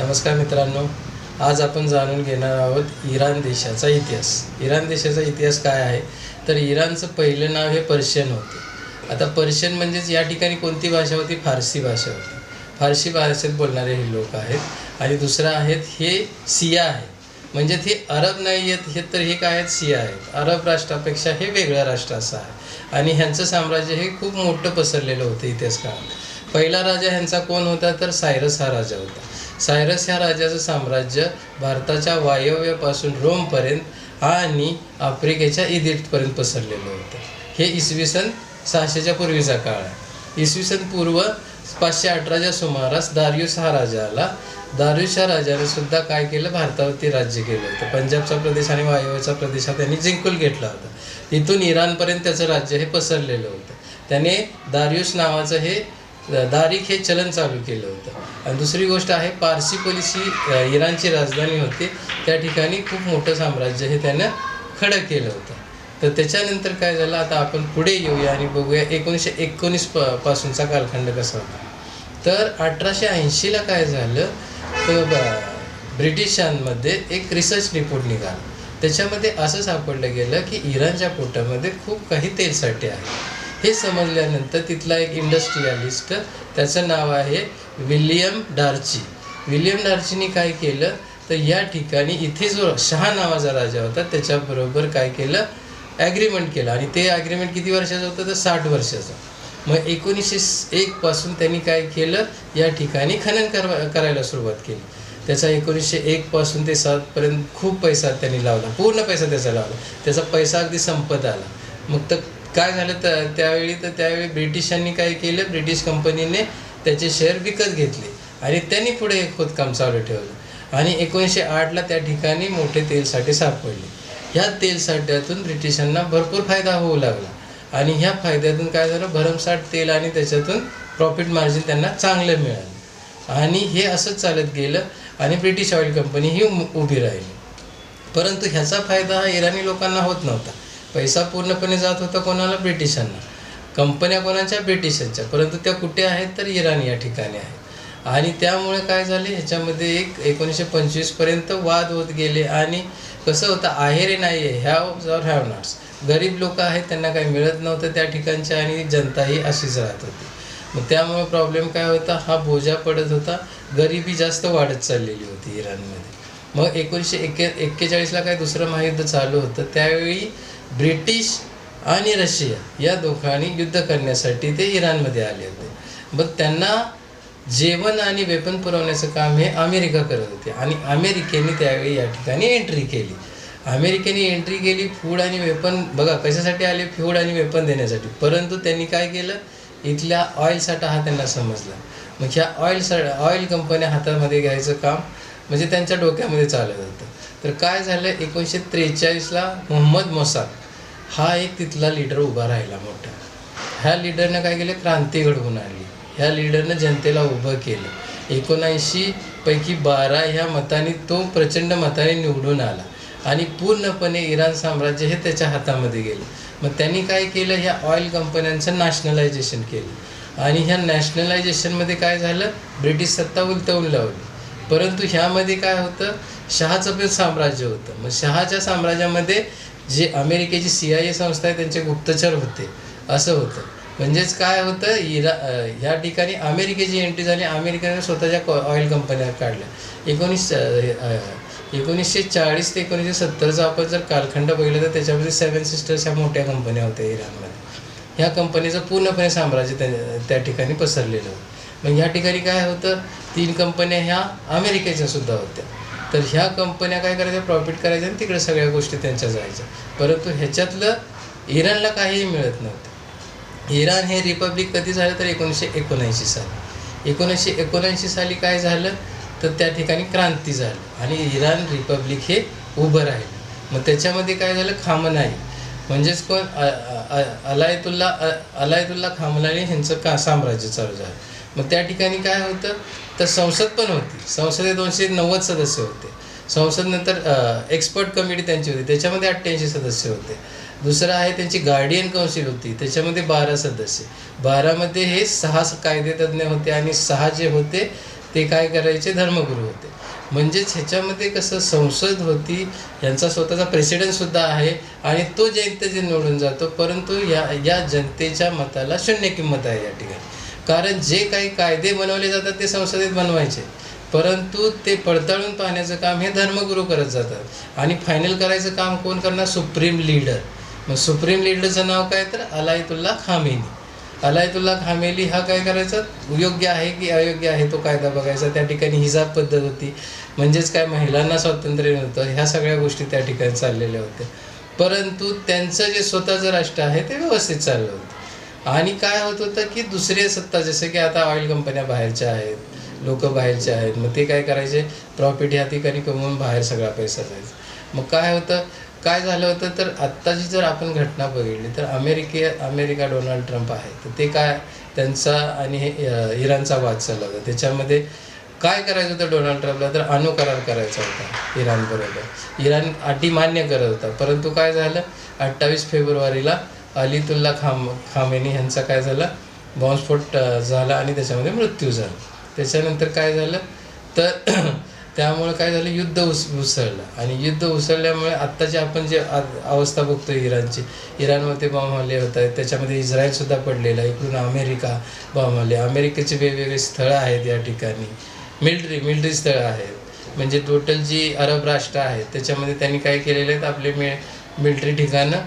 नमस्कार मित्रांनो, आज आपण जाणून घेणार आहोत इराण देशाचा इतिहास. इराण देशाचा इतिहास काय आहे तर इराणचं पहिलं नाव हे पर्शियन होते. आता पर्शियन म्हणजेच या ठिकाणी कोणती भाषा होती? फारसी भाषा होती. फारसी भाषेत बोलणारे हे लोक आहेत. आणि दुसरं आहेत हे सिया आहे, म्हणजे ते अरब नाही आहेत हे, तर हे काय आहेत? सिया आहेत. अरब राष्ट्रापेक्षा हे वेगळं राष्ट्र असं आहे. आणि ह्यांचं साम्राज्य हे खूप मोठं पसरलेलं होतं इतिहास काळात. पहिला राजा ह्यांचा कोण होता तर सायरस हा राजा होता. सायरस ह्या राजाचं साम्राज्य भारताच्या वायव्यापासून रोमपर्यंत आणि आफ्रिकेच्या इजिप्तपर्यंत पसरलेलं होतं. हे इसवी सन 600च्या पूर्वीचा काळ आहे. इसवी सन पूर्व 518च्या सुमारास दारियुस हा राजा आला. दारियुस ह्या राजाने सुद्धा काय केलं? भारतावरती राज्य केलं होतं. पंजाबचा प्रदेश आणि वायव्यचा प्रदेश हा त्यांनी जिंकून घेतला होता. तिथून इराणपर्यंत त्याचं राज्य हे पसरलेलं होतं. त्याने दारियुस नावाचं हे दारिक हे चलन चालू केलं होतं. आणि दुसरी गोष्ट आहे, पारसी पोलिस ही इराणची राजधानी होती. त्या ठिकाणी खूप मोठं साम्राज्य हे त्यानं खडं केलं होतं. तर त्याच्यानंतर काय झालं, आता आपण पुढे येऊया आणि बघूया 1919 पासूनचा कालखंड कसा होता. तर 1880ला काय झालं तर ब्रिटिशांमध्ये एक रिसर्च रिपोर्ट निघाला. त्याच्यामध्ये असं सापडलं गेलं की इराणच्या पोटामध्ये खूप काही तेलसाठे आहे. हे समजल्यानंतर तिथला एक इंडस्ट्रियलिस्ट, त्याचं नाव आहे विल्यम डार्ची. विल्यम डार्चीने काय केलं तर या ठिकाणी इथे जो शहा नावाचा राजा होता त्याच्याबरोबर काय केलं? ॲग्रीमेंट केलं. आणि ते ॲग्रीमेंट किती वर्षाचं होतं तर 60 वर्षाचं. मग 1901 पासून त्यांनी काय केलं? या ठिकाणी खनन करायला सुरुवात केली. त्याचा 1901 पासून ते 7 पर्यंत खूप पैसा त्यांनी लावला, पूर्ण पैसा त्याचा लावला. त्याचा पैसा अगदी संपत आला. मग तर काय झालं तर त्यावेळी ब्रिटिशांनी काय केलं? ब्रिटिश कंपनीने त्याचे शेअर विकत घेतले आणि त्यांनी पुढे हे खोदकाम चालू ठेवलं. आणि 1908ला त्या ठिकाणी मोठे तेलसाठे सापडले. ह्या तेलसाठ्यातून ब्रिटिशांना भरपूर फायदा होऊ लागला. आणि ह्या फायद्यातून काय झालं? भरमसाठ तेल आणि त्याच्यातून प्रॉफिट मार्जिन त्यांना चांगलं मिळालं. आणि हे असंच चालत गेलं आणि ब्रिटिश ऑइल कंपनी ही उभी राहिली. परंतु ह्याचा फायदा हा इराणी लोकांना होत नव्हता. पैसा पूर्णपणे जात होता कोणाला? ब्रिटिशांना. कंपन्या कोणाच्या? ब्रिटिशांच्या. परंतु त्या कुठे आहेत तर इराण या ठिकाणी आहेत. आणि त्यामुळे काय झाले, ह्याच्यामध्ये 1925पर्यंत वाद होत गेले. आणि कसं होतं, आहेरे नाही आहे, हॅव नॉट्स. गरीब लोक आहेत, त्यांना काही मिळत नव्हतं त्या ठिकाणच्या, आणि जनताही अशीच राहत होती. मग त्यामुळे प्रॉब्लेम काय होता, हा बोजा पडत होता. गरिबी जास्त वाढत चाललेली होती इराणमध्ये. मग 1941ला काय दुसरं महायुद्ध चालू होतं. त्यावेळी ब्रिटिश आणि रशिया या दोघांनी युद्ध करण्यासाठी ते इराणमध्ये आले होते. मग त्यांना जेवण आणि वेपन पुरवण्याचं काम हे अमेरिका करत होते. आणि अमेरिकेने त्यावेळी या ठिकाणी एंट्री केली. फूड आणि वेपन, बघा कशासाठी आले? फूड आणि वेपन देण्यासाठी. परंतु त्यांनी काय केलं? इथल्या ऑइल साठा हा त्यांना समजला. मग ह्या ऑइल कंपन्या हातामध्ये घ्यायचं काम म्हणजे त्यांच्या डोक्यामध्ये चालत होतं. तर काय झालं, 1943ला मोहम्मद मोसाद हा एक तिथला लीडर उभा राहिला मोठा. ह्या लीडरनं काय केलं? क्रांती घडवून आणली. ह्या लीडरनं जनतेला उभं केलं. 79 पैकी 12 ह्या मताने तो प्रचंड मताने निवडून आला. आणि पूर्णपणे इराण साम्राज्य हे त्याच्या हातामध्ये गेलं. मग त्यांनी काय केलं? ह्या ऑइल कंपन्यांचं नॅशनलायझेशन केलं. आणि ह्या नॅशनलायझेशनमध्ये काय झालं? ब्रिटिश सत्ता उलटवून लावली. परंतु ह्यामध्ये काय होतं? शहाचं पण साम्राज्य होतं. मग शहाच्या साम्राज्यामध्ये जे अमेरिकेची CIA संस्था आहे त्यांचे गुप्तचर होते, असं होतं. म्हणजेच काय होतं, ह्या ठिकाणी अमेरिकेची एंट्री झाली. अमेरिकेने स्वतःच्या ऑइल कंपन्या काढल्या. 1940 ते 1970चा आपण जर कालखंड बघितलं तर त्याच्यामध्ये 7 सिस्टर्स ह्या मोठ्या कंपन्या होत्या इराणमध्ये. ह्या कंपनीचं पूर्णपणे साम्राज्य त्या ठिकाणी पसरलेलं होतं. मग ह्या ठिकाणी काय होतं? 3 कंपन्या ह्या अमेरिकेच्या सुद्धा होत्या. तर ह्या कंपन्या काय करायच्या? प्रॉफिट करायच्या आणि तिकडे सगळ्या गोष्टी त्यांच्या जायच्या. परंतु ह्याच्यातलं इराणला काहीही मिळत नव्हतं. इराण हे रिपब्लिक कधी झालं तर 1979 साली. 1979 साली काय झालं तर त्या ठिकाणी क्रांती झाली आणि इराण रिपब्लिक हे उभं राहिलं. मग त्याच्यामध्ये काय झालं? खामनाई म्हणजेच कोण? अलायतुल्ला खामनाई ह्यांचं साम्राज्य चालू झालं. मग त्या ठिकाणी काय होतं तर संसद पण होती. संसदेत 290 सदस्य होते. संसदनंतर एक्सपर्ट कमिटी त्यांची होती, त्याच्यामध्ये 88 सदस्य होते. दुसरं आहे त्यांची गार्डियन काउन्सिल होती, त्याच्यामध्ये 12 सदस्य. 12मध्ये हे 6 कायदेतज्ञ होते आणि 6 जे होते ते काय करायचे, धर्मगुरू होते. म्हणजेच ह्याच्यामध्ये कसं संसद होती, यांचा स्वतःचा प्रेसिडेंटसुद्धा आहे आणि तो जनतेचे निवडून जातो, परंतु या जनतेच्या मताला शून्य किंमत आहे या ठिकाणी. कारण जे काही कायदे बनवले जातात ते संसदेत बनवायचे, परंतु ते पडताळून पाहण्याचं काम हे धर्मगुरू करत जातात आणि फायनल करायचं काम कोण करणार, सुप्रीम लीडर. मग सुप्रीम लीडरचं नाव काय, तर अलायतुल्ला खामेनी. अलायतुल्ला खामेनी हा काय करायचा, योग्य आहे की अयोग्य आहे तो कायदा बघायचा. त्या ठिकाणी हिजाब पद्धत होती, म्हणजेच काय महिलांना स्वातंत्र्य नव्हतं, ह्या सगळ्या गोष्टी त्या ठिकाणी चाललेल्या होत्या. परंतु त्यांचं जे स्वतःचं राष्ट्र आहे ते व्यवस्थित चाललं होतं. आणि काय होत होतं की दुसरे सत्ता, जसं की आता ऑइल कंपन्या बाहेरच्या आहेत, लोक बाहेरचे आहेत, मग ते काय करायचे, प्रॉफिट ह्या ठिकाणी कमवून बाहेर सगळा पैसा जायचा. मग काय झालं होतं, तर आत्ताची जर आपण घटना बघितली तर अमेरिका डोनाल्ड ट्रम्प आहे, तर ते काय त्यांचा आणि इराणचा वाद चालला होता. त्याच्यामध्ये काय करायचं होतं डोनाल्ड ट्रम्पला, तर अणुकरार करायचा होता इराणबरोबर. इराण अटी मान्य करत होता, परंतु काय झालं, 28 फेब्रुवारीला अलीतुल्ला खामेनी ह्यांचा काय झाला, बॉम्बस्फोट झाला आणि त्याच्यामध्ये मृत्यू झाला. त्याच्यानंतर काय झालं, तर त्यामुळे काय झालं, युद्ध उसळलं. आणि युद्ध उसळल्यामुळे आत्ताची आपण जे अवस्था बघतो इराणची, इराणमध्ये बॉम्ब हल्ले होत आहेत, त्याच्यामध्ये इस्रायलसुद्धा पडलेला आहे, इकडून अमेरिका बॉम्ब हल्ले. अमेरिकेचे वेगवेगळे स्थळं आहेत या ठिकाणी, मिलिटरी स्थळं आहेत. म्हणजे टोटल जी अरब राष्ट्र आहेत त्याच्यामध्ये त्यांनी काय केलेले आहेत, आपले मिलिटरी ठिकाणं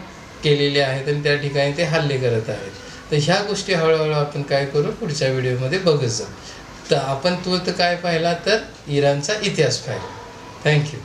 केलेली आहेत आणि त्या ठिकाणी ते हल्ले करत आहेत. तर ह्या गोष्टी हळूहळू आपण काय करू, पुढच्या व्हिडिओमध्ये बघत जाऊ. तर आपण काय पाहिला, तर इराणचा इतिहास पाहिला. थँक्यू.